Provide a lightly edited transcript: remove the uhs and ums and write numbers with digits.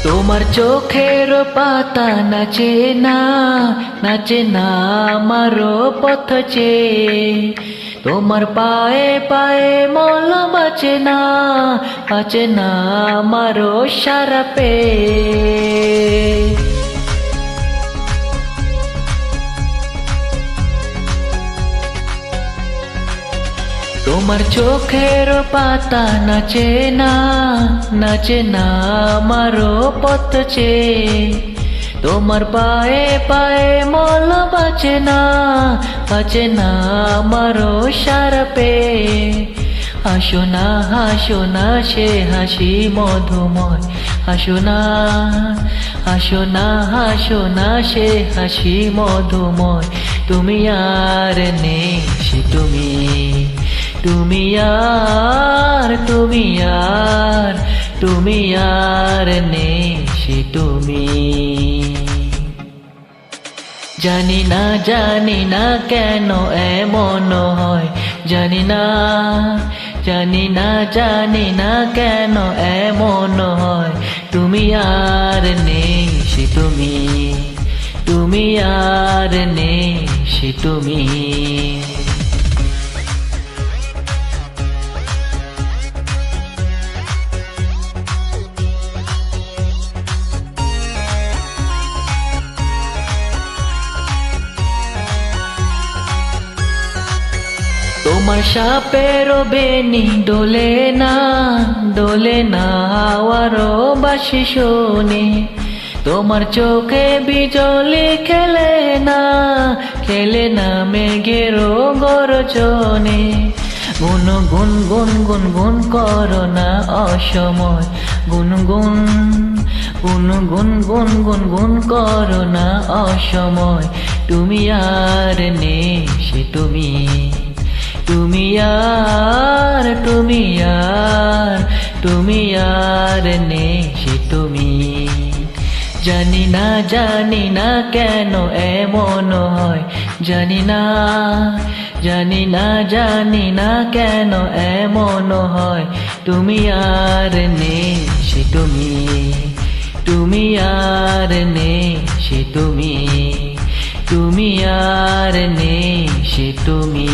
তোমার চোখের পাতা নাচে না, নাচে না আমারও পথ চেয়ে। তোমার পায়ে পায়ে মল বাঁচে না, বাঁচে না আমারও সারা পেয়ে। তোমার চোখের পাতা নাচে না, নাচে না আমারও পথ চেয়ে। তোমার পায়ে পায়ে মল বাঁচে না, বাঁচে না আমারও সারা পেয়ে। হাসো না হাসো না সে হাসি মধুময়, হাসো না হাসো না হাসো না সে হাসি মধুময়। তুমি আর নেই সে তুমি, তুমি আর তুমি আর তুমি আর নেই সে তুমি। জানি না কেন এমন হয়, জানি না কেন এমন হয়। তুমি আর নেই সে তুমি, তুমি আর নেই সে তুমি। তোমার সাপের বেনি ডোলে না, ডোলে না হাওয়ারও বাঁশি শোনে। তোমার চোখে বিজলি খেলে না, খেলে না মেঘেরও গর্জনে। গুন গুন গুন গুন গুন করো না অসময়, গুন গুন গুন গুন গুন গুন গুন করো না অসময়। তুমি আর নেই সে তুমি, তুমি আর তুমি আর তুমি আর নেই সে তুমি। জানি না কেন এমন হয়, জানি না কেন এমন হয়। তুমি আর নেই সে তুমি, তুমি আর নেই সে তুমি, তুমি আর নেই সে তুমি।